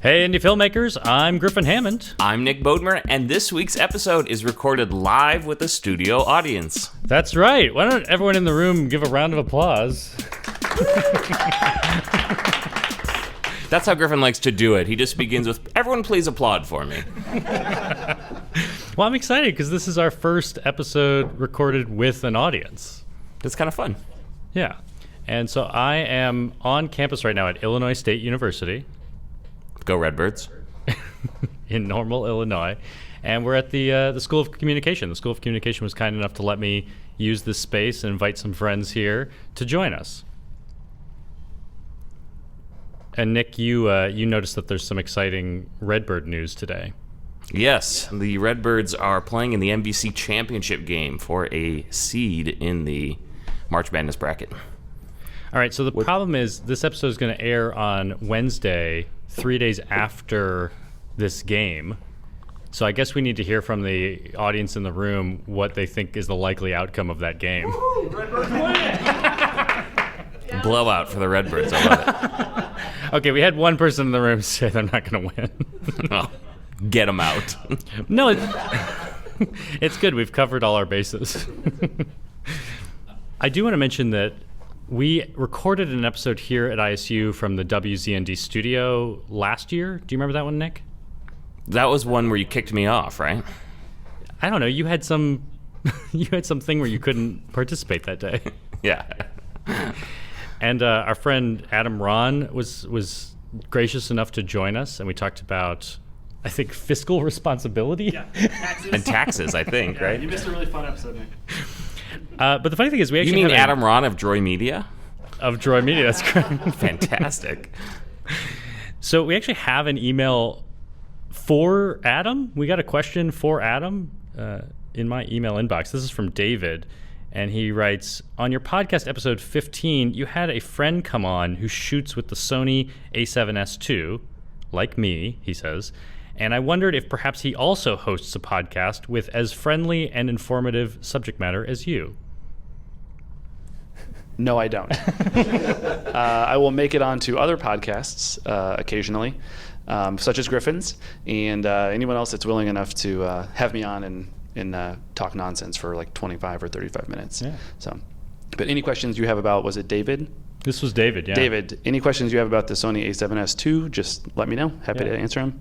Hey, indie filmmakers, I'm Griffin Hammond. I'm Nick Bodmer, and this week's episode is recorded live with a studio audience. That's right. Why don't everyone in the room give a round of applause? That's how Griffin likes to do it. He just begins with, everyone please applaud for me. Well, I'm excited because this is our first episode recorded with an audience. It's kind of fun. Yeah. And so I am on campus right now at Illinois State University. Go Redbirds. In Normal, Illinois. And we're at the School of Communication. The School of Communication was kind enough to let me use this space and invite some friends here to join us. And Nick, you noticed that there's some exciting Redbird news today. Yes, the Redbirds are playing in the NBC Championship game for a seed in the March Madness bracket. All right, so the problem is this episode is going to air on Wednesday, 3 days after this game. So I guess we need to hear from the audience in the room what they think is the likely outcome of that game. Woo! Redbirds win! Blowout for the Redbirds. I love it. Okay, we had one person in the room say they're not going to win. Oh, get them out. No, it's good. We've covered all our bases. I do want to mention that we recorded an episode here at ISU from the WZND studio last year. Do you remember that one, Nick? That was one where you kicked me off, right? I don't know. You had some thing where you couldn't participate that day. Yeah. And our friend Adam Ron was gracious enough to join us, and we talked about, I think, fiscal responsibility. Yeah, taxes. And taxes, I think, yeah, right? You missed a really fun episode, Nick. But the funny thing is, we actually You mean Adam Ron of Droid Media? Of Droid Media, that's correct. Fantastic. So we actually have an email for Adam. We got a question for Adam in my email inbox. This is from David, and he writes, on your podcast episode 15, you had a friend come on who shoots with the Sony a7S II, like me, he says, and I wondered if perhaps he also hosts a podcast with as friendly and informative subject matter as you. No, I don't. I will make it onto other podcasts occasionally, such as Griffin's, and anyone else that's willing enough to have me on and talk nonsense for like 25 or 35 minutes. Yeah. So, but any questions you have about, was it David? This was David, yeah. David, any questions you have about the Sony a7S II, just let me know. Happy to answer them.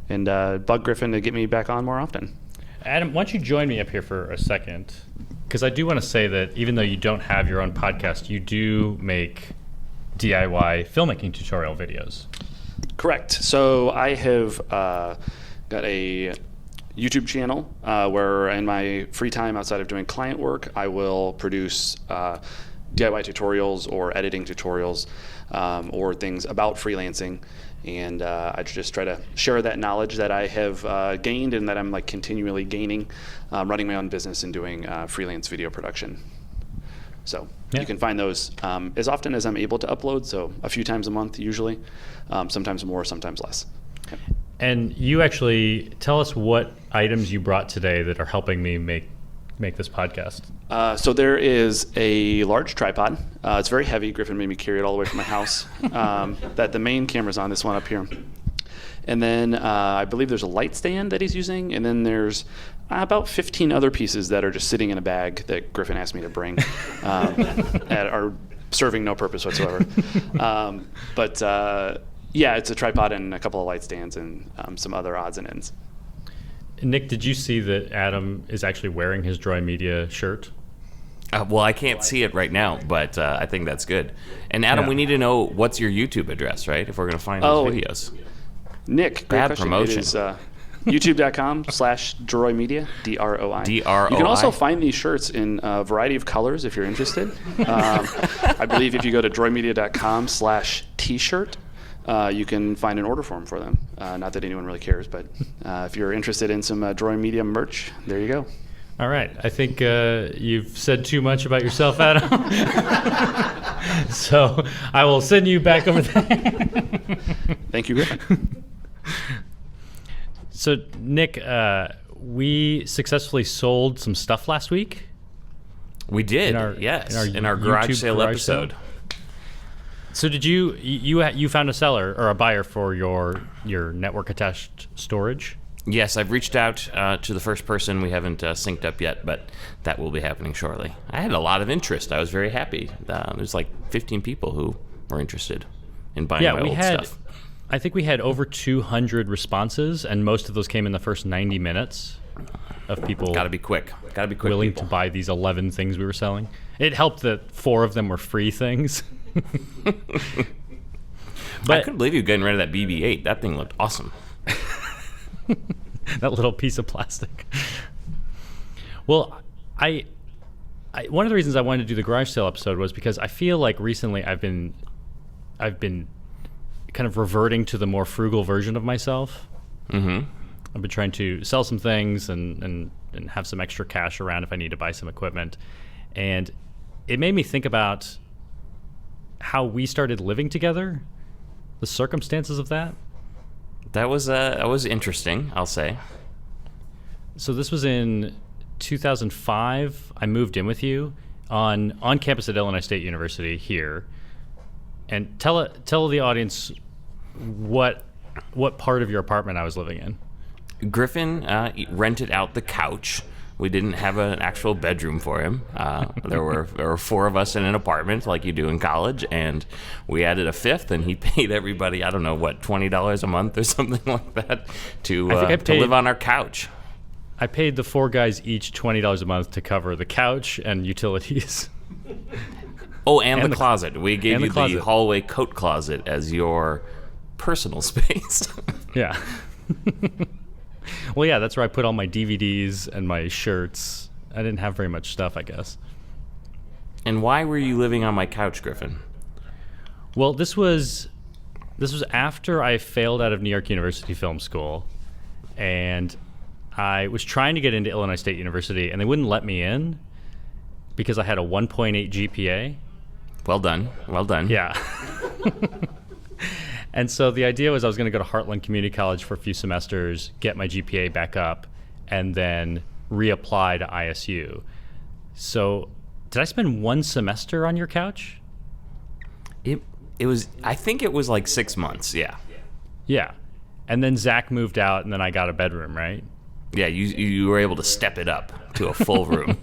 And bug Griffin to get me back on more often. Adam, why don't you join me up here for a second? Because I do want to say that even though you don't have your own podcast, you do make DIY filmmaking tutorial videos. Correct. So I have got a YouTube channel where in my free time outside of doing client work, I will produce DIY tutorials or editing tutorials or things about freelancing. And I just try to share that knowledge that I have gained and that I'm like continually gaining, running my own business and doing freelance video production. So you can find those as often as I'm able to upload, so a few times a month usually, sometimes more, sometimes less. Okay. And you actually tell us what items you brought today that are helping me make this podcast. So there is a large tripod. It's very heavy. Griffin made me carry it all the way from my house. That the main camera's on, this one up here. And then I believe there's a light stand that he's using. And then there's about 15 other pieces that are just sitting in a bag that Griffin asked me to bring that are serving no purpose whatsoever. Yeah, it's a tripod and a couple of light stands and some other odds and ends. Nick, did you see that Adam is actually wearing his Droid Media shirt? Well, I can't see it right now, but I think that's good. And Adam, we need to know what's your YouTube address, right? If we're going to find those videos. Nick, bad promotion. It is youtube.com/droidmedia, DROI. DROI. You can also find these shirts in a variety of colors if you're interested. I believe if you go to droidmedia.com/t-shirt, you can find an order form for them. Not that anyone really cares, but if you're interested in some Droid Media merch, there you go. All right. I think you've said too much about yourself, Adam. So I will send you back over there. Thank you, Griffin. So, Nick, we successfully sold some stuff last week. We did, in our garage YouTube sale garage episode. Sale. So did you found a seller or a buyer for your network attached storage? Yes, I've reached out to the first person. We haven't synced up yet, but that will be happening shortly. I had a lot of interest. I was very happy. There's like 15 people who were interested in buying my old stuff. I think we had over 200 responses, and most of those came in the first 90 minutes of people. Gotta be quick. Willing people. to buy these 11 things we were selling. It helped that 4 of them were free things. I couldn't believe you getting rid of that BB-8. That thing looked awesome. That little piece of plastic. Well, I one of the reasons I wanted to do the garage sale episode was because I feel like recently I've been kind of reverting to the more frugal version of myself. Mm-hmm. I've been trying to sell some things and have some extra cash around if I need to buy some equipment. And it made me think about how we started living together, the circumstances of that. That was interesting, I'll say. So this was in 2005. I moved in with you on campus at Illinois State University here. And tell the audience what part of your apartment I was living in. Griffin rented out the couch. We didn't have an actual bedroom for him. There were 4 of us in an apartment like you do in college, and we added a 5th, and he paid everybody, I don't know, what, $20 a month or something like that to live on our couch. I paid the 4 guys each $20 a month to cover the couch and utilities. Oh, and the closet. We gave you the hallway coat closet as your personal space. Yeah. Well, yeah, that's where I put all my DVDs and my shirts. I didn't have very much stuff, I guess. And why were you living on my couch, Griffin? Well, this was after I failed out of New York University Film School, and I was trying to get into Illinois State University, and they wouldn't let me in because I had a 1.8 GPA. Well done. Yeah. And so the idea was I was going to go to Heartland Community College for a few semesters, get my GPA back up, and then reapply to ISU. So did I spend 1 semester on your couch? It was, I think it was like 6 months, yeah. Yeah. And then Zach moved out, and then I got a bedroom, right? Yeah, you were able to step it up to a full room.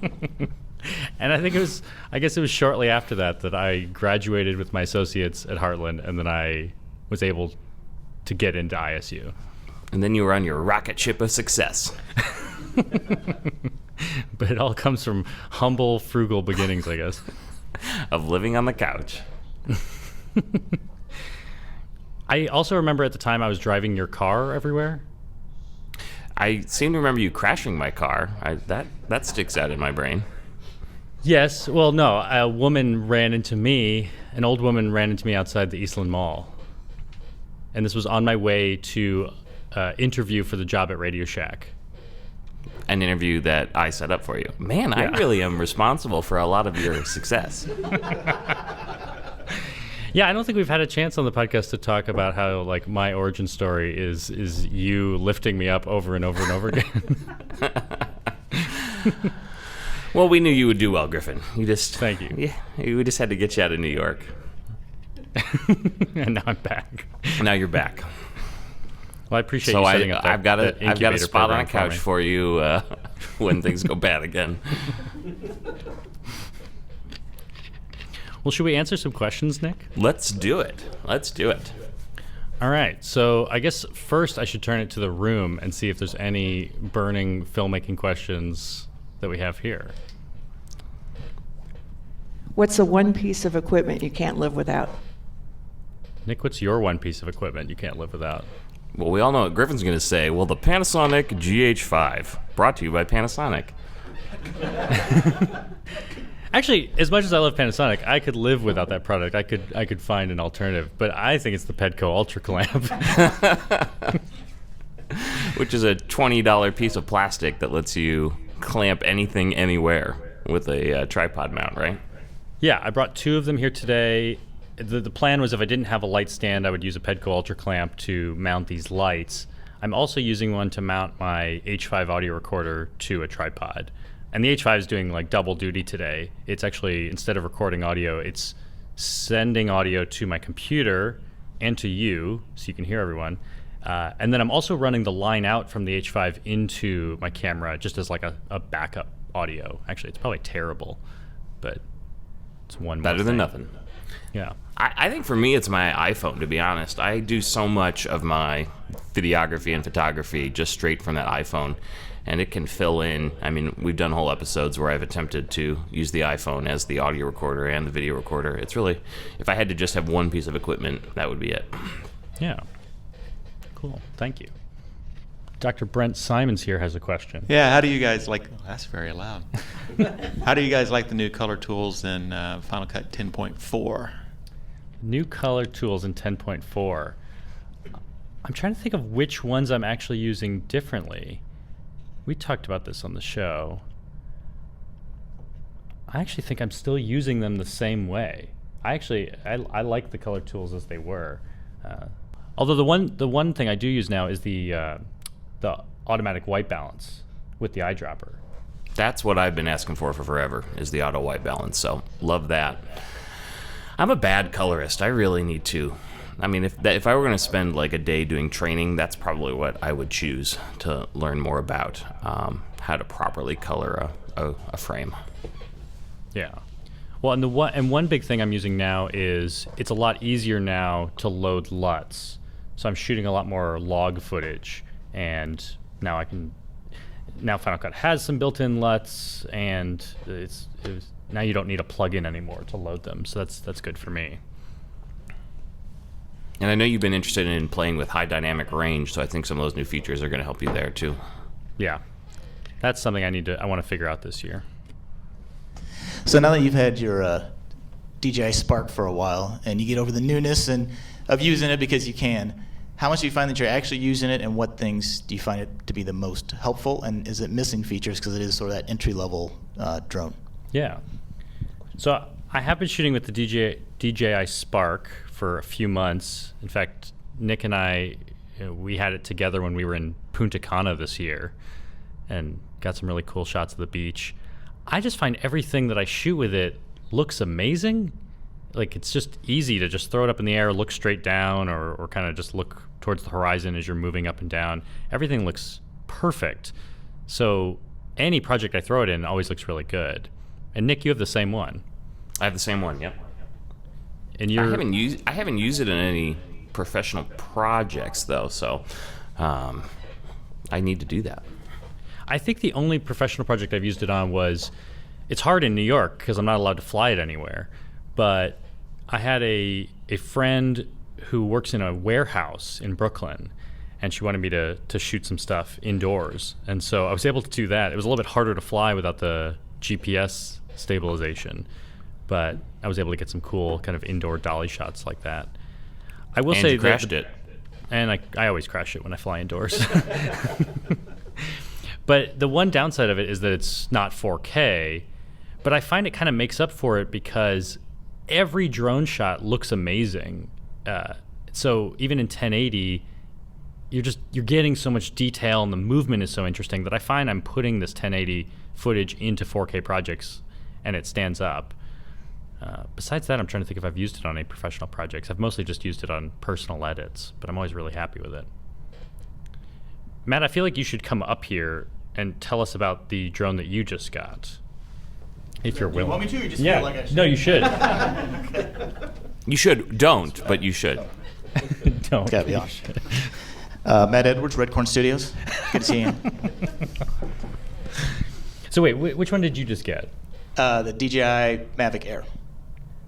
And I guess it was shortly after that I graduated with my associates at Heartland, and then I was able to get into ISU. And then you were on your rocket ship of success. But it all comes from humble, frugal beginnings, I guess. Of living on the couch. I also remember at the time I was driving your car everywhere. I seem to remember you crashing my car. That sticks out in my brain. Yes. Well, no. An old woman ran into me outside the Eastland Mall. And this was on my way to interview for the job at Radio Shack. An interview that I set up for you. Man, yeah. I really am responsible for a lot of your success. Yeah, I don't think we've had a chance on the podcast to talk about how like my origin story is you lifting me up over and over and over again. Well, we knew you would do well, Griffin. Thank you. Yeah, we just had to get you out of New York. And now I'm back. Now you're back. Well, I appreciate you setting up that, I've got a spot on a couch for you when things go bad again. Well, should we answer some questions, Nick? Let's do it. All right. So I guess first I should turn it to the room and see if there's any burning filmmaking questions that we have here. What's the one piece of equipment you can't live without? Nick, what's your one piece of equipment you can't live without? Well, we all know what Griffin's going to say. Well, the Panasonic GH5, brought to you by Panasonic. Actually, as much as I love Panasonic, I could live without that product. I could find an alternative, but I think it's the Pedco Ultra Clamp. Which is a $20 piece of plastic that lets you clamp anything anywhere with a tripod mount, right? Yeah, I brought 2 of them here today. The plan was if I didn't have a light stand, I would use a Pedco Ultra Clamp to mount these lights. I'm also using one to mount my H5 audio recorder to a tripod. And the H5 is doing like double duty today. It's actually, instead of recording audio, it's sending audio to my computer and to you so you can hear everyone. And then I'm also running the line out from the H5 into my camera just as like a backup audio. Actually, it's probably terrible, but it's one Better more than thing. nothing. Yeah. I think for me, it's my iPhone, to be honest. I do so much of my videography and photography just straight from that iPhone, and it can fill in. I mean, we've done whole episodes where I've attempted to use the iPhone as the audio recorder and the video recorder. It's really, if I had to just have one piece of equipment, that would be it. Yeah. Cool. Thank you. Dr. Brent Simons here has a question. Yeah, how do you guys like, oh, that's very loud. How do you guys like the new color tools in Final Cut 10.4? New color tools in 10.4. I'm trying to think of which ones I'm actually using differently. We talked about this on the show. I actually think I'm still using them the same way. I like the color tools as they were. Although the one thing I do use now is the automatic white balance with the eyedropper. That's what I've been asking for forever, is the auto white balance, so love that. I'm a bad colorist. I really need to. I mean, if I were going to spend like a day doing training, that's probably what I would choose to learn more about how to properly color a frame. Yeah. Well, and one big thing I'm using now is it's a lot easier now to load LUTs. So I'm shooting a lot more log footage, and now Final Cut has some built-in LUTs, and now you don't need a plugin anymore to load them. So that's good for me. And I know you've been interested in playing with high dynamic range, so I think some of those new features are going to help you there too. Yeah. That's something I want to figure out this year. So now that you've had your DJI Spark for a while, and you get over the newness of using it because you can, how much do you find that you're actually using it, and what things do you find it to be the most helpful, and is it missing features because it is sort of that entry-level drone? Yeah. So I have been shooting with the DJI Spark for a few months. In fact, Nick and I, we had it together when we were in Punta Cana this year and got some really cool shots of the beach. I just find everything that I shoot with it looks amazing. Like, it's just easy to just throw it up in the air, look straight down, or kind of just look towards the horizon as you're moving up and down. Everything looks perfect. So any project I throw it in always looks really good. And Nick, you have the same one. I have the same one, yep. And I haven't used it in any professional projects though, so I need to do that. I think the only professional project I've used it on was, it's hard in New York because I'm not allowed to fly it anywhere, but I had a friend who works in a warehouse in Brooklyn, and she wanted me to shoot some stuff indoors, and so I was able to do that. It was a little bit harder to fly without the GPS stabilization, but I was able to get some cool kind of indoor dolly shots like that. I will say you crashed it. And I always crash it when I fly indoors. But the one downside of it is that it's not 4K, but I find it kind of makes up for it because every drone shot looks amazing. So even in 1080, you're getting so much detail, and the movement is so interesting that I find I'm putting this 1080 footage into 4K projects, and it stands up. Besides that, I'm trying to think if I've used it on any professional projects. I've mostly just used it on personal edits, but I'm always really happy with it. Matt, I feel like you should come up here and tell us about the drone that you just got, if you're willing. You want me to, or just Yeah. feel like I should? No, you should. You should. Don't, but you should. Don't. Gotta be You honest. should. Matt Edwards, Redcorn Studios. Good to see you. So wait, which one did you just get? The DJI Mavic Air.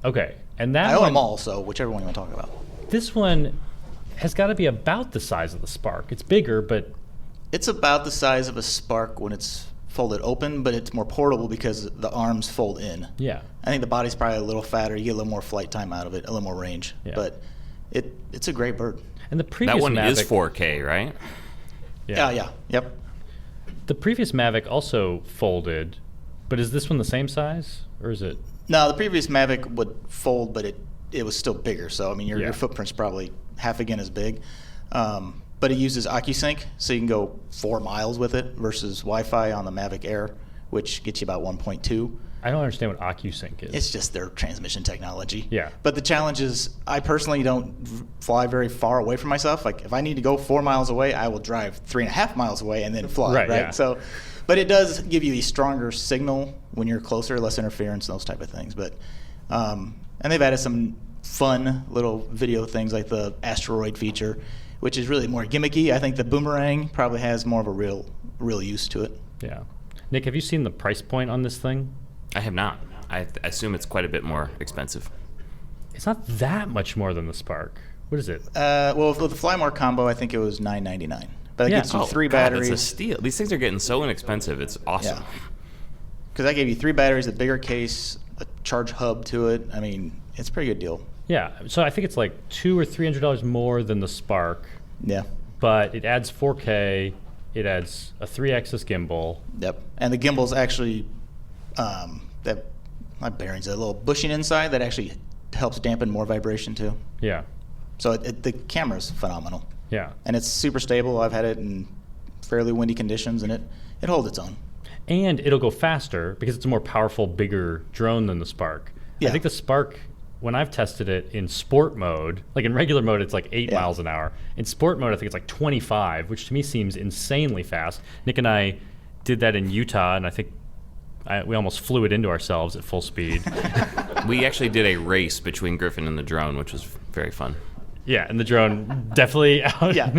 Okay, and that I own one, them all, so whichever one you want to talk about. This one has got to be about the size of the Spark. It's bigger, but It's about the size of a Spark when it's folded open, but it's more portable because the arms fold in. yeah. I think the body's probably a little fatter. You get a little more flight time out of it, a little more range. Yeah. But it's a great bird. And the previous That one Mavic, is 4K, right? Yeah. Yep. The previous Mavic also folded, but is this one the same size, or is it? No, the previous Mavic would fold, but it was still bigger. So, I mean, Yeah. your footprint's probably half again as big. But it uses OcuSync, so you can go 4 miles with it versus Wi-Fi on the Mavic Air, which gets you about 1.2. I don't understand what OcuSync is. It's just their transmission technology. Yeah. But the challenge is, I personally don't fly very far away from myself. Like, if I need to go 4 miles away, I will drive 3.5 miles away and then fly. Right, yeah. So, but it does give you a stronger signal when you're closer, less interference, those type of things. But, and they've added some fun little video things like the asteroid feature, which is really more gimmicky. I think the boomerang probably has more of a real use to it. Yeah. Nick, have you seen the price point on this thing? I have not. I assume it's quite a bit more expensive. It's not that much more than the Spark. What is it? Well, for the Flymore combo, I think it was $9.99. But it Yeah. gets you Oh, 3 God, batteries. it's a steal. These things are getting so inexpensive. It's awesome. Yeah. Because I gave you 3 batteries, a bigger case, a charge hub to it. I mean, it's a pretty good deal. Yeah. So I think it's like $200 or $300 more than the Spark, Yeah. but it adds 4K. It adds a 3-axis gimbal. Yep. And the gimbal's actually that not bearings, a little bushing inside that actually helps dampen more vibration too. Yeah. So the camera's phenomenal. Yeah. And it's super stable. I've had it in fairly windy conditions, and it holds its own. And it'll go faster because it's a more powerful, bigger drone than the Spark. Yeah. I think the Spark, when I've tested it in sport mode, like in regular mode, it's like 8 Yeah. miles an hour. In sport mode, I think it's like 25, which to me seems insanely fast. Nick and I did that in Utah, and I think we almost flew it into ourselves at full speed. We actually did a race between Griffin and the drone, which was very fun. Yeah, and the drone definitely out. Yeah.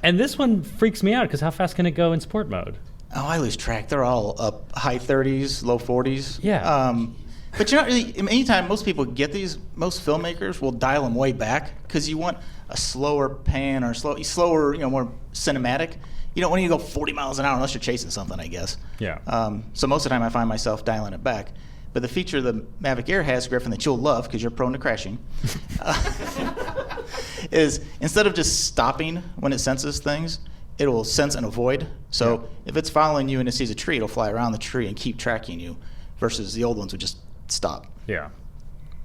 And this one freaks me out because how fast can it go in sport mode? Oh, I lose track. They're all up high 30s, low 40s. Yeah. But you're not really, anytime most people get these, most filmmakers will dial them way back because you want a slower pan or slower, more cinematic. You don't want to go 40 miles an hour unless you're chasing something, I guess. Yeah. So most of the time I find myself dialing it back. But the feature the Mavic Air has, Griffin, that you'll love because you're prone to crashing, is instead of just stopping when it senses things, it will sense and avoid. So if it's following you and it sees a tree, it'll fly around the tree and keep tracking you, versus the old ones would just stop. Yeah.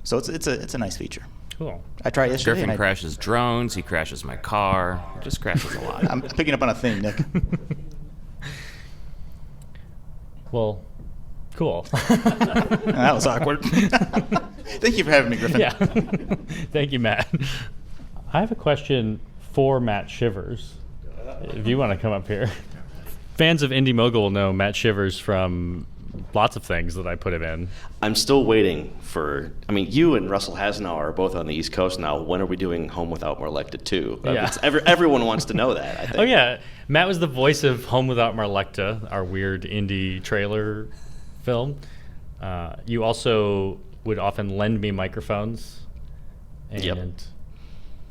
So it's a nice feature. Cool. I tried yesterday. Griffin and crashes drones. He crashes my car. He just crashes a lot. I'm picking up on a theme, Nick. Well, cool. That was awkward. Thank you for having me, Griffin. Yeah. Thank you, Matt. I have a question for Matt Shivers, if you want to come up here. Fans of Indie Mogul know Matt Shivers from lots of things that I put him in. I'm still waiting for, you and Russell Hasnauer are both on the East Coast now. When are we doing Home Without Marlecta 2? Yeah. Everyone wants to know that, I think. Oh, yeah. Matt was the voice of Home Without Marlecta, our weird indie trailer film. You also would often lend me microphones. And Yep.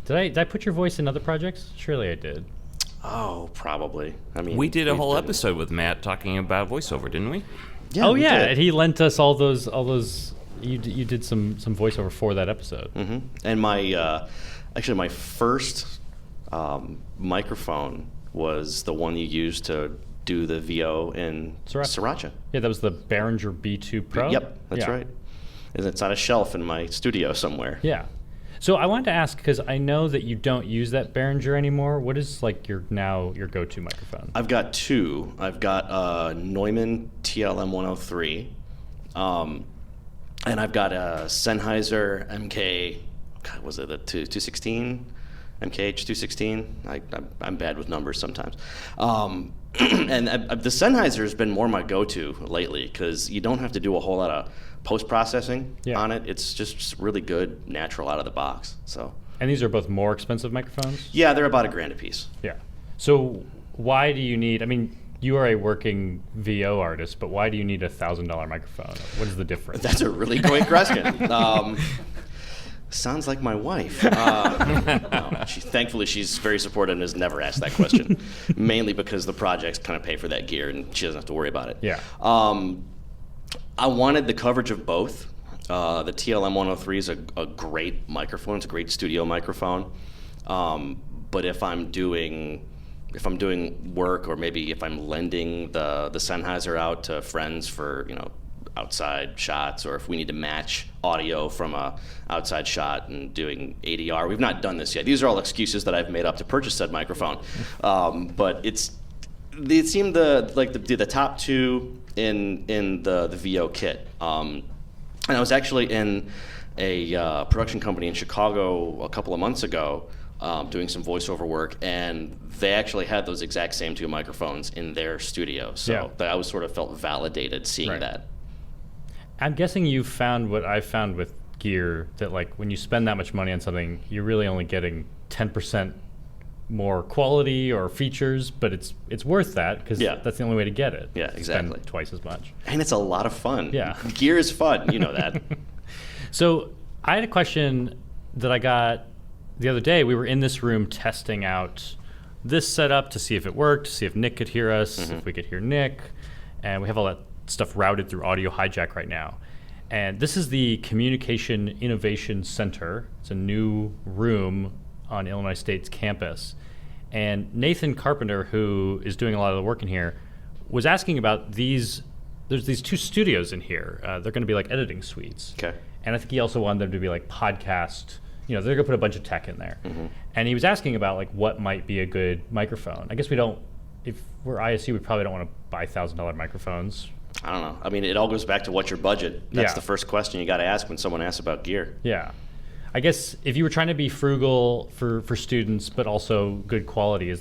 Did I put your voice in other projects? Surely I did. Oh, probably. We did a we've whole been- episode with Matt talking about voiceover, didn't we? Yeah, oh we yeah, did. and he lent us all those. You did some voiceover for that episode. Mm-hmm. And my first microphone was the one you used to do the VO in Sriracha. Yeah, that was the Behringer B2 Pro. Yep, that's Yeah. right. And it's on a shelf in my studio somewhere. Yeah. So I wanted to ask, because I know that you don't use that Behringer anymore. What is like your go-to microphone? I've got 2. I've got a Neumann TLM 103, and I've got a Sennheiser MK. God, was it the 216? MKH 216. I'm bad with numbers sometimes. And the Sennheiser has been more my go-to lately because you don't have to do a whole lot of post-processing on it. It's just really good, natural out of the box. So. And these are both more expensive microphones? Yeah, they're about $1,000 a piece. Yeah. So why do you need? You are a working VO artist, but why do you need a $1,000 microphone? What is the difference? That's a really great question. Sounds like my wife. No, thankfully, she's very supportive and has never asked that question, mainly because the projects kind of pay for that gear and she doesn't have to worry about it. Yeah. I wanted the coverage of both. The TLM 103 is a great microphone. It's a great studio microphone. But if I'm doing work, or maybe if I'm lending the Sennheiser out to friends for outside shots, or if we need to match audio from a outside shot and doing ADR, we've not done this yet. These are all excuses that I've made up to purchase said microphone. But They seemed the top two in the VO kit. And I was actually in a production company in Chicago a couple of months ago, doing some voiceover work, and they actually had those exact same two microphones in their studio. So I was sort of felt validated seeing that. I'm guessing you found what I found with gear, that like when you spend that much money on something, you're really only getting 10% more quality or features, but it's worth that because that's the only way to get it. Yeah, exactly. Spend twice as much. And it's a lot of fun. Yeah. Gear is fun, you know that. So I had a question that I got the other day. We were in this room testing out this setup to see if it worked, to see if Nick could hear us, if we could hear Nick, and we have all that stuff routed through Audio Hijack right now. And this is the Communication Innovation Center. It's a new room on Illinois State's campus. And Nathan Carpenter, who is doing a lot of the work in here, was asking about these. There's these two studios in here. They're going to be like editing suites. Okay. And I think he also wanted them to be like podcast. You know, they're going to put a bunch of tech in there. And he was asking about like what might be a good microphone. I guess we don't. If we're ISU, we probably don't want to buy $1,000 microphones. I don't know. I mean, it all goes back to what's your budget. That's the first question you got to ask when someone asks about gear. Yeah. I guess if you were trying to be frugal for students, but also good quality,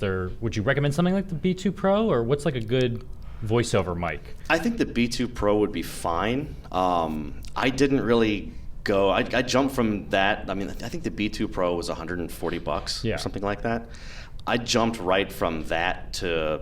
would you recommend something like the B2 Pro, or what's like a good voiceover mic? I think the B2 Pro would be fine. I didn't really go. I jumped from that. I mean, I think the B2 Pro was $140 or something like that. I jumped right from that to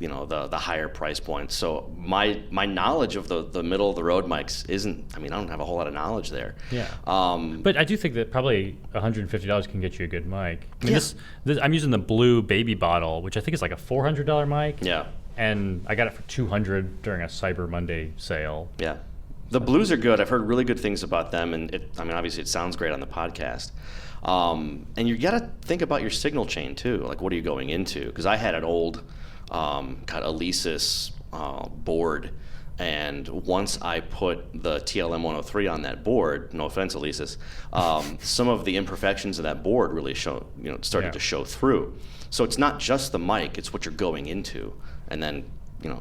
the higher price point. So my knowledge of the middle of the road mics isn't. I mean, I don't have a whole lot of knowledge there. Yeah. But I do think that probably $150 can get you a good mic. I mean, this I'm using the blue baby bottle, which I think is like a $400 mic. Yeah. And I got it for $200 during a Cyber Monday sale. Yeah. The blues are good. I've heard really good things about them, and obviously it sounds great on the podcast. And you got to think about your signal chain too. Like, what are you going into? Because I had an old kind of Alesis board, and once I put the TLM 103 on that board, no offense, Alesis, some of the imperfections of that board really started to show through. So it's not just the mic; it's what you're going into, and then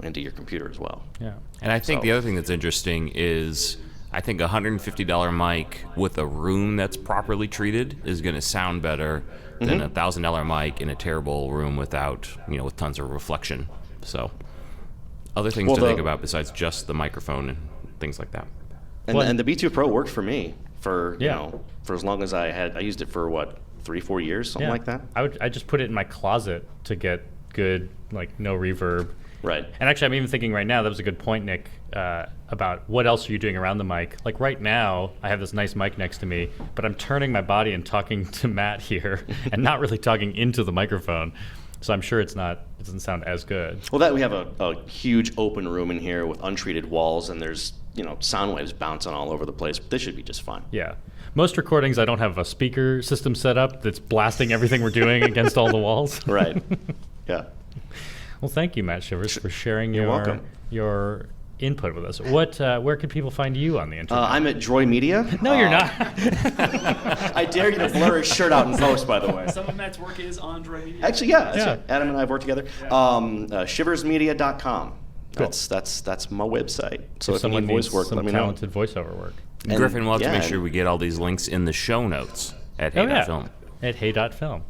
into your computer as well. Yeah. And I think the other thing that's interesting is I think a $150 mic with a room that's properly treated is going to sound better than a $1,000 mic in a terrible room without, with tons of reflection. So other things to think about besides just the microphone and things like that. And the B2 Pro worked for me for as long as I used it for 3-4 years, something like that. I just put it in my closet to get good, like no reverb. Right. And actually, I'm even thinking right now, that was a good point, Nick, about what else are you doing around the mic. Like right now, I have this nice mic next to me, but I'm turning my body and talking to Matt here and not really talking into the microphone. So I'm sure it doesn't sound as good. Well, we have a huge open room in here with untreated walls, and there's sound waves bouncing all over the place. But this should be just fine. Yeah. Most recordings, I don't have a speaker system set up that's blasting everything we're doing against all the walls. Right. Yeah. Well, thank you, Matt Shivers, for sharing welcome. your input with us. Where can people find you on the internet? I'm at Droy Media. No, you're not. I dare you to blur his shirt out in post, by the way. Some of Matt's work is on Droy Media. Actually, that's right. Adam and I have worked together. Shiversmedia.com. Cool. That's my website. So if you someone need voice needs work, some let me know. talented voiceover work. And Griffin, we'll have to make sure we get all these links in the show notes at Hey.film. At Hey.film.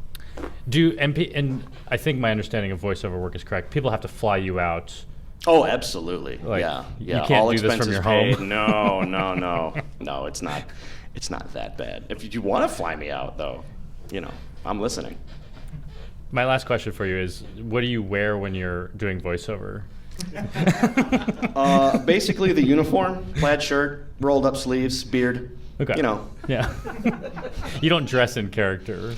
And I think my understanding of voiceover work is correct. People have to fly you out. Oh, absolutely. Yeah. You can't all do this expenses from your paid. home. No, it's not. It's not that bad. If you want to fly me out, though, I'm listening. My last question for you is, what do you wear when you're doing voiceover? Basically the uniform, plaid shirt, rolled up sleeves, beard. Okay. Yeah. You don't dress in character.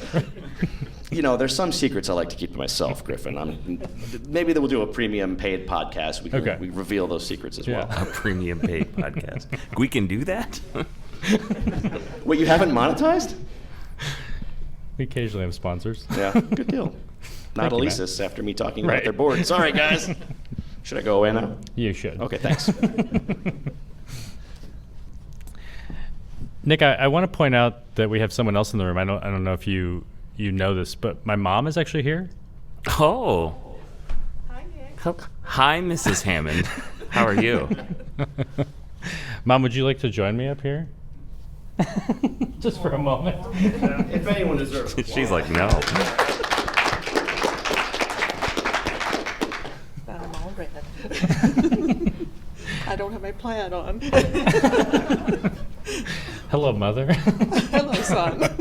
There's some secrets I like to keep to myself, Griffin. Maybe we'll do a premium paid podcast. We reveal those secrets as well. A premium paid podcast. We can do that? Wait, you haven't monetized? We occasionally have sponsors. Yeah, good deal. Not Thank you, Alesis after me talking about their board. Sorry, guys. Should I go away now? You should. Okay, thanks. Nick, I want to point out that we have someone else in the room. I don't know if you know this, but my mom is actually here. Oh. Hi, Nick. Hi, Mrs. Hammond. How are you? Mom, would you like to join me up here? Just for a moment. If anyone deserves it. She's like, no. I'm all red. I don't have my plaid on. Hello, Mother. Hello, son.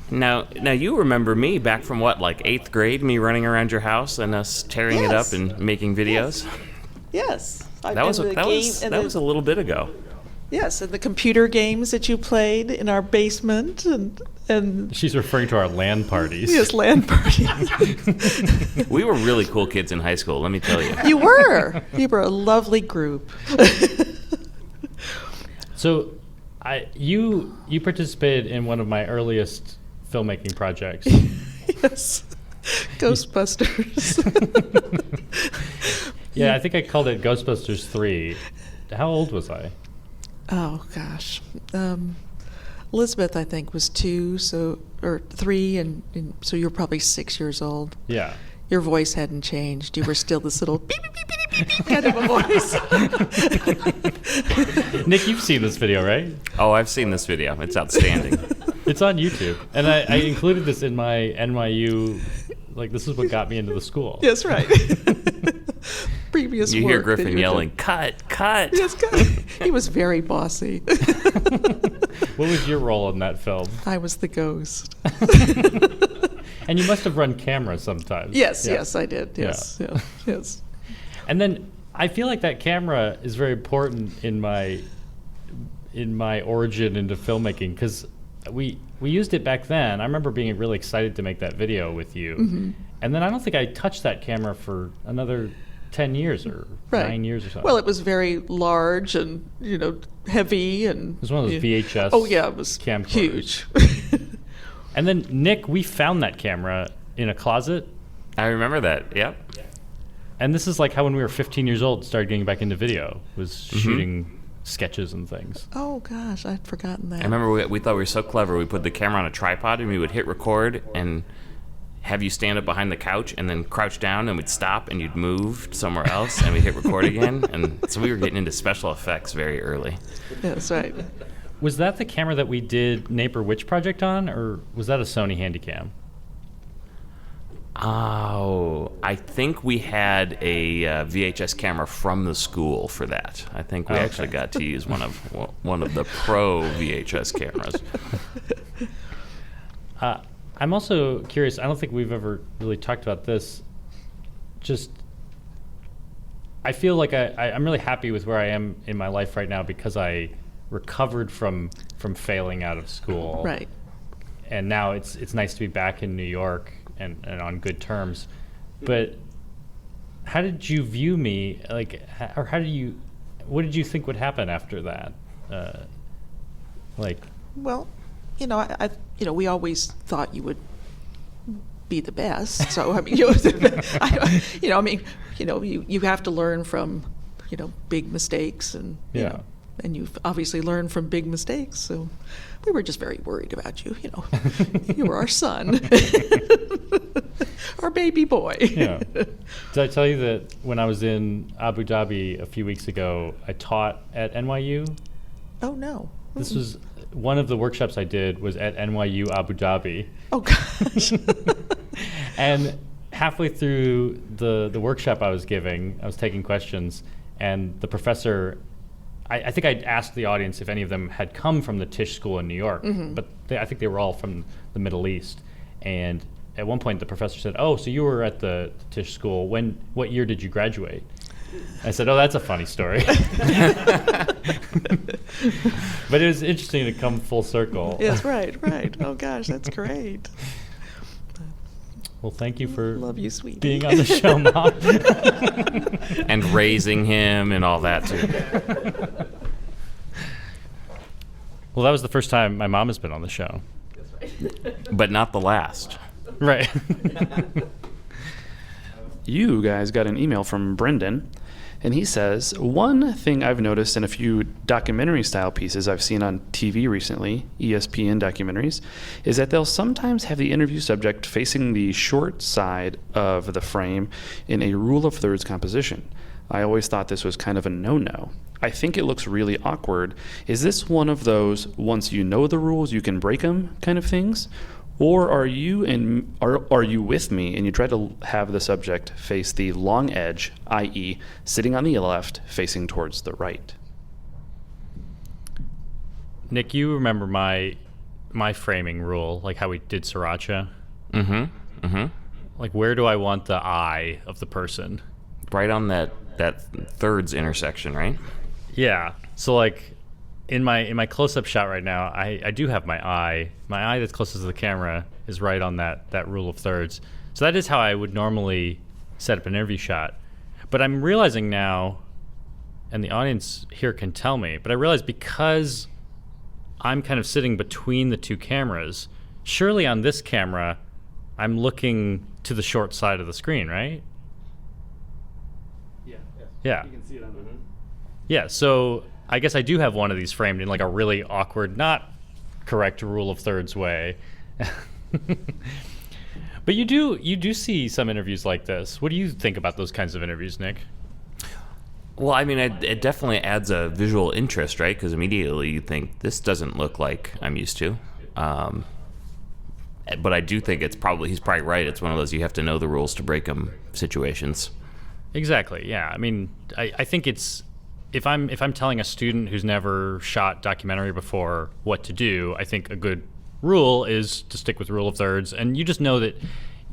Now you remember me back from what, like 8th grade, me running around your house and us tearing it up Yes. and making videos? Yes. That was a little bit ago. Yes, and the computer games that you played in our basement and She's referring to our LAN parties. yes, LAN party. We were really cool kids in high school, let me tell you. You were a lovely group. So, you participated in one of my earliest filmmaking projects. Yes. Ghostbusters. Yeah, I think I called it Ghostbusters 3. How old was I? Oh gosh, Elizabeth I think was 2, or 3, and so you were probably 6 years old. Yeah. Your voice hadn't changed. You were still this little beep beep beep beep beep beep kind of a voice. Nick, you've seen this video, right? Oh, I've seen this video. It's outstanding. It's on YouTube. And I included this in my NYU, like, this is what got me into the school. Yes, right. Previous You work hear that Griffin you were yelling, doing. cut, cut. Yes, God. He was very bossy. What was your role in that film? I was the ghost. And you must have run camera sometimes. Yes, Yeah. yes, I did. Yes, yeah. Yes. And then I feel like that camera is very important in my origin into filmmaking, because we used it back then. I remember being really excited to make that video with you. Mm-hmm. And then I don't think I touched that camera for another 10 years or Right. 9 years or something. Well, it was very large and heavy and. It was one of those VHS Oh yeah, it was camcorders. huge. And then, Nick, we found that camera in a closet. I remember that, yep. And this is like how when we were 15 years old, started getting back into video, was Mm-hmm. shooting sketches and things. Oh gosh, I'd forgotten that. I remember we thought we were so clever. We put the camera on a tripod and we would hit record and have you stand up behind the couch and then crouch down and we'd stop and you'd move somewhere else and we'd hit record again. And so we were getting into special effects very early. That's right. Was that the camera that we did Neighbor Witch Project on, or was that a Sony Handycam? Oh, I think we had a VHS camera from the school for that. I think we actually got to use one of the pro VHS cameras. I'm also curious, I don't think we've ever really talked about this. Just, I feel like I'm really happy with where I am in my life right now because I recovered from failing out of school. Right. And now it's nice to be back in New York and on good terms. But how did you view me? Like, or what did you think would happen after that? Well, I we always thought you would be the best. So I mean, you have to learn from, big mistakes, and Yeah. and you've obviously learned from big mistakes. So we were just very worried about you. You were our son, our baby boy. Yeah. Did I tell you that when I was in Abu Dhabi a few weeks ago, I taught at NYU? Oh no. This was one of the workshops I did was at NYU Abu Dhabi. Oh gosh. And halfway through the workshop I was giving, I was taking questions, and the professor, I think I'd asked the audience if any of them had come from the Tisch School in New York, but I think they were all from the Middle East. And at one point the professor said, "Oh, so you were at the Tisch School. What year did you graduate?" I said, "Oh, that's a funny story." But it was interesting to come full circle. Yes, right. Oh gosh, that's great. Well, thank you for Love you, sweetie. being on the show, Mom. And raising him and all that too. Well, that was the first time my mom has been on the show. But not the last. Right. You guys got an email from Brendan And he says, one thing I've noticed in a few documentary style pieces I've seen on TV recently, ESPN documentaries, is that they'll sometimes have the interview subject facing the short side of the frame in a rule of thirds composition. I always thought this was kind of a no-no. I think it looks really awkward. Is this one of those once you know the rules you can break them kind of things? Or are you with me and you try to have the subject face the long edge, i.e. sitting on the left facing towards the right? Nick, you remember my framing rule, like how we did Sriracha? Like, where do I want the eye of the person? Right on that thirds intersection, right? Yeah. So like in my close-up shot right now, I do have my eye. My eye that's closest to the camera is right on that rule of thirds. So that is how I would normally set up an interview shot. But I'm realizing now, and the audience here can tell me, but I realize because I'm kind of sitting between the two cameras, surely on this camera, I'm looking to the short side of the screen, right? Yeah. You can see it on the... Yeah, so I guess I do have one of these framed in like a really awkward, not correct rule of thirds way. But you do see some interviews like this. What do you think about those kinds of interviews, Nick? Well, I mean, it definitely adds a visual interest, right? Because immediately you think, this doesn't look like I'm used to. But I do think he's probably right. It's one of those you have to know the rules to break them situations. Exactly. Yeah. I mean, I think it's if I'm telling a student who's never shot documentary before what to do, I think a good rule is to stick with rule of thirds, and you just know that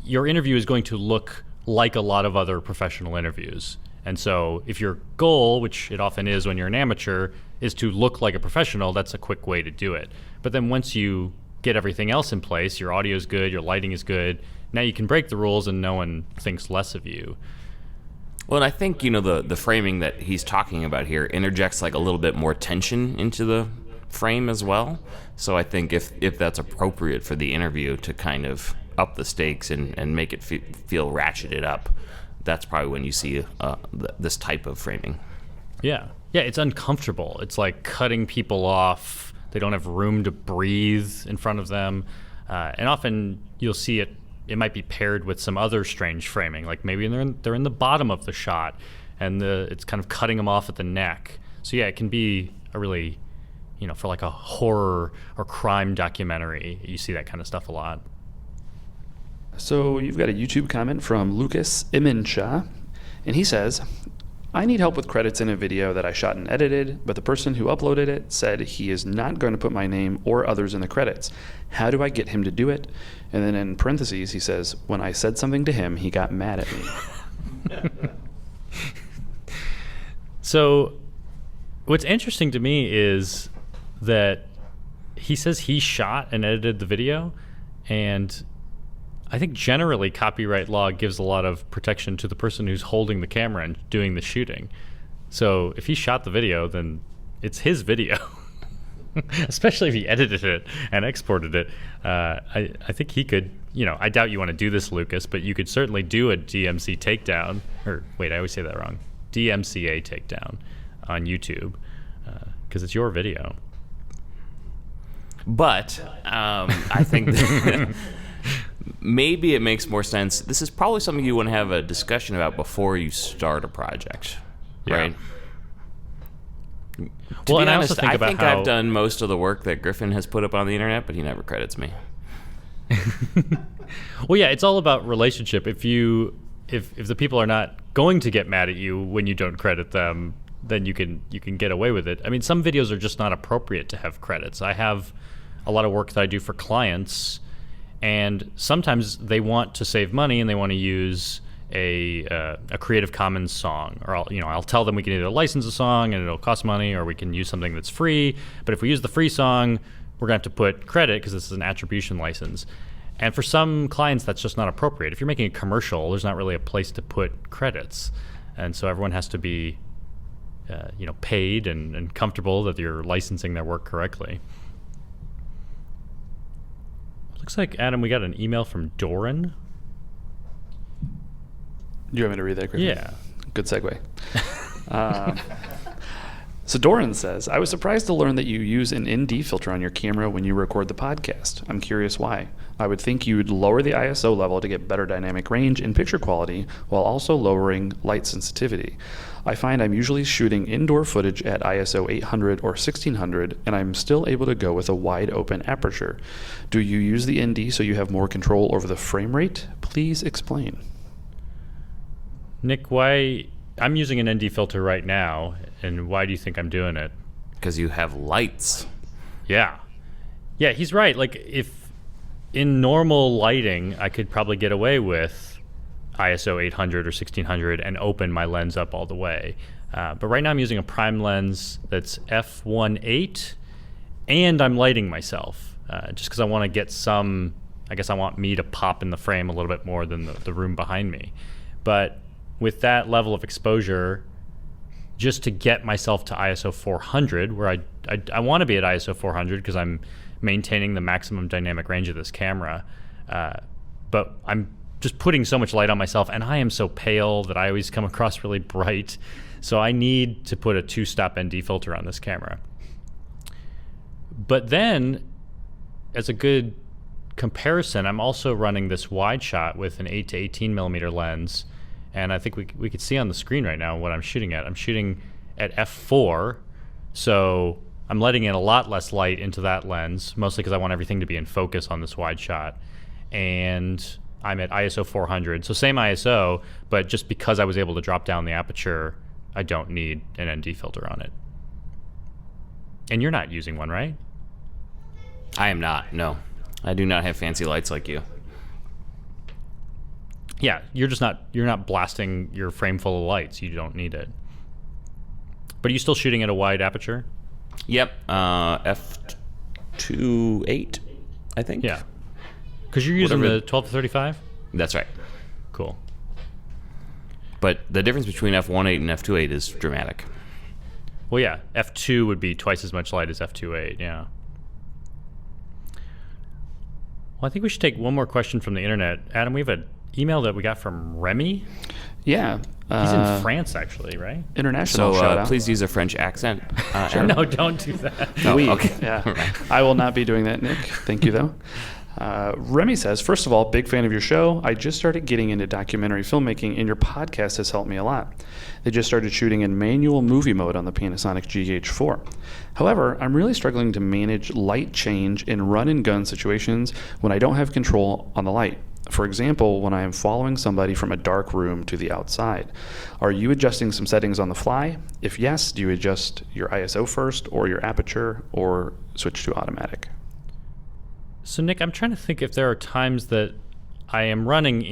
your interview is going to look like a lot of other professional interviews. And so if your goal, which it often is when you're an amateur, is to look like a professional, that's a quick way to do it. But then once you get everything else in place, your audio is good, your lighting is good, now you can break the rules and no one thinks less of you. Well, and I think, the framing that he's talking about here interjects like a little bit more tension into the frame as well. So I think if that's appropriate for the interview to kind of up the stakes and make it feel ratcheted up, that's probably when you see this type of framing. Yeah, it's uncomfortable. It's like cutting people off. They don't have room to breathe in front of them. And often you'll see it might be paired with some other strange framing, like maybe they're in the bottom of the shot and it's kind of cutting them off at the neck. So yeah, it can be a really, for like a horror or crime documentary, you see that kind of stuff a lot. So you've got a YouTube comment from Lucas Imensha, and he says, I need help with credits in a video that I shot and edited, but the person who uploaded it said he is not going to put my name or others in the credits. How do I get him to do it? And then in parentheses, he says, when I said something to him, he got mad at me. So what's interesting to me is that he says he shot and edited the video, and I think generally copyright law gives a lot of protection to the person who's holding the camera and doing the shooting. So if he shot the video, then it's his video. Especially if he edited it and exported it. I think he could, I doubt you want to do this, Lucas, but you could certainly do a DMC takedown, or wait, I always say that wrong. DMCA takedown on YouTube, because it's your video. But I think that maybe it makes more sense. This is probably something you want to have a discussion about before you start a project, right? To be honest, I think I've done most of the work that Griffin has put up on the internet, but he never credits me. Well, yeah, it's all about relationship. If the people are not going to get mad at you when you don't credit them, then you can get away with it. I mean, some videos are just not appropriate to have credits. I have a lot of work that I do for clients, and sometimes they want to save money and they want to use a Creative Commons song, or I'll tell them we can either license a song and it'll cost money, or we can use something that's free. But if we use the free song, we're going to have to put credit because this is an attribution license. And for some clients, that's just not appropriate. If you're making a commercial, there's not really a place to put credits, and so everyone has to be paid and comfortable that you're licensing their work correctly. Looks like, Adam, we got an email from Doran. You want me to read that, Griffin? Yeah. Good segue. So Doran says, I was surprised to learn that you use an ND filter on your camera when you record the podcast. I'm curious why. I would think you would lower the ISO level to get better dynamic range and picture quality while also lowering light sensitivity. I find I'm usually shooting indoor footage at ISO 800 or 1600 and I'm still able to go with a wide open aperture. Do you use the ND so you have more control over the frame rate? Please explain. Nick, why... I'm using an ND filter right now, and why do you think I'm doing it? Because you have lights. Yeah. Yeah, he's right. Like, if in normal lighting, I could probably get away with ISO 800 or 1600 and open my lens up all the way. But right now I'm using a prime lens that's f1.8, and I'm lighting myself, just because I want to get some... I guess I want me to pop in the frame a little bit more than the room behind me. But with that level of exposure, just to get myself to ISO 400, where I want to be at ISO 400 because I'm maintaining the maximum dynamic range of this camera, but I'm just putting so much light on myself, and I am so pale that I always come across really bright, so I need to put a 2-stop ND filter on this camera. But then, as a good comparison, I'm also running this wide shot with an 8 to 18 millimeter lens. And I think we could see on the screen right now what I'm shooting at. I'm shooting at f4, so I'm letting in a lot less light into that lens, mostly because I want everything to be in focus on this wide shot. And I'm at ISO 400, so same ISO, but just because I was able to drop down the aperture, I don't need an ND filter on it. And you're not using one, right? I am not, no. I do not have fancy lights like you. Yeah, you're not blasting your frame full of lights. You don't need it. But are you still shooting at a wide aperture? Yep, f2.8, I think. Yeah, because you're using Whatever. the 12 to 35. That's right. Cool. But the difference between f1.8 and f2.8 is dramatic. Well, yeah, f2 would be twice as much light as f2.8. Yeah. Well, I think we should take one more question from the internet. Adam, we have an email that we got from Remy. Yeah. He's in France, actually, right? International So shout out. please use a French accent. Sure. Adam. No, don't do that. Oh, Oui. okay. Yeah. I will not be doing that, Nick. Thank you, though. Remy says, first of all, big fan of your show. I just started getting into documentary filmmaking, and your podcast has helped me a lot. They just started shooting in manual movie mode on the Panasonic GH4. However, I'm really struggling to manage light change in run-and-gun situations when I don't have control on the light. For example, when I am following somebody from a dark room to the outside. Are you adjusting some settings on the fly? If yes, do you adjust your ISO first, or your aperture, or switch to automatic? So, Nick, I'm trying to think if there are times that I am running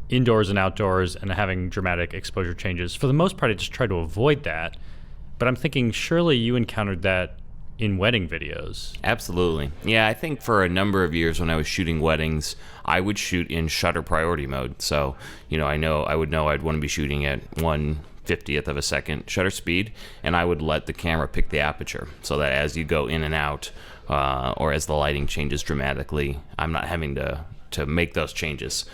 indoors and outdoors and having dramatic exposure changes. For the most part, I just try to avoid that. But I'm thinking surely you encountered that in wedding videos. Absolutely. Yeah, I think for a number of years when I was shooting weddings, I would shoot in shutter priority mode. So, I would know I'd want to be shooting at 1/50th of a second shutter speed, and I would let the camera pick the aperture so that as you go in and out, or as the lighting changes dramatically, I'm not having to make those changes.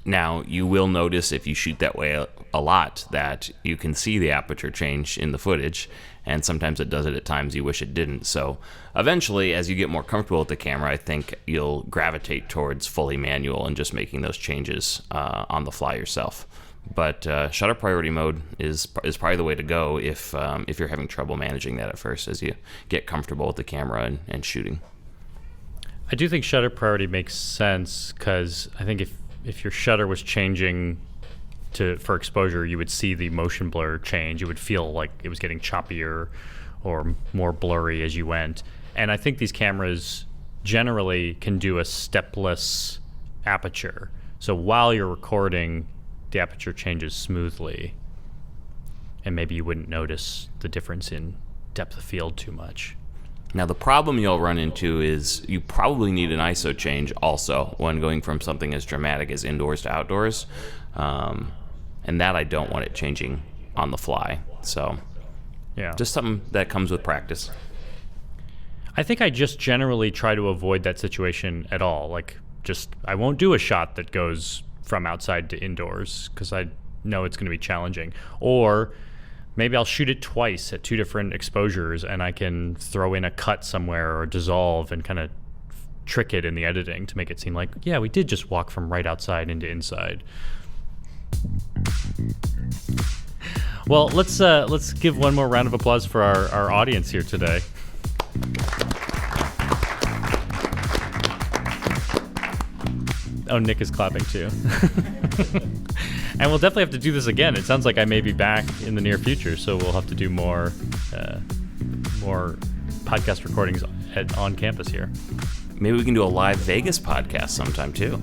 Now, you will notice if you shoot that way a lot that you can see the aperture change in the footage, and sometimes it does it at times you wish it didn't. So eventually, as you get more comfortable with the camera, I think you'll gravitate towards fully manual and just making those changes on the fly yourself. But shutter priority mode is probably the way to go if you're having trouble managing that at first as you get comfortable with the camera and shooting. I do think shutter priority makes sense because I think if your shutter was changing for exposure, you would see the motion blur change. You would feel like it was getting choppier or more blurry as you went. And I think these cameras generally can do a stepless aperture. So while you're recording, the aperture changes smoothly. And maybe you wouldn't notice the difference in depth of field too much. Now, the problem you'll run into is you probably need an ISO change also when going from something as dramatic as indoors to outdoors. And that I don't want it changing on the fly. So, yeah, just something that comes with practice. I think I just generally try to avoid that situation at all. Like, I won't do a shot that goes from outside to indoors because I know it's going to be challenging. Or maybe I'll shoot it twice at 2 different exposures, and I can throw in a cut somewhere or dissolve and kind of trick it in the editing to make it seem like, yeah, we did just walk from right outside into inside. Well, let's give one more round of applause for our audience here today. Oh, Nick is clapping too. And we'll definitely have to do this again. It sounds like I may be back in the near future, so we'll have to do more podcast recordings on campus here. Maybe we can do a live Vegas podcast sometime too.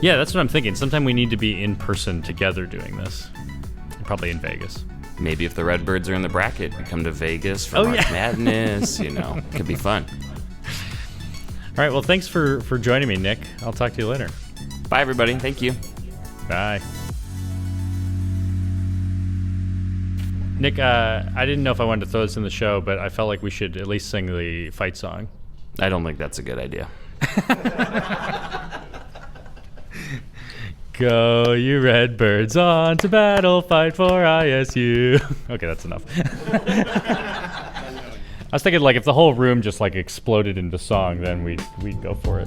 Yeah, that's what I'm thinking. Sometime we need to be in person together doing this. Probably in Vegas. Maybe if the Redbirds are in the bracket, we come to Vegas for March Madness. Could be fun. All right, well, thanks for joining me, Nick. I'll talk to you later. Bye, everybody. Thank you. Bye. Nick, I didn't know if I wanted to throw this in the show, but I felt like we should at least sing the fight song. I don't think that's a good idea. Go, you Redbirds, on to battle, fight for ISU. Okay, that's enough. I was thinking, like, if the whole room just, like, exploded into song, then we'd go for it.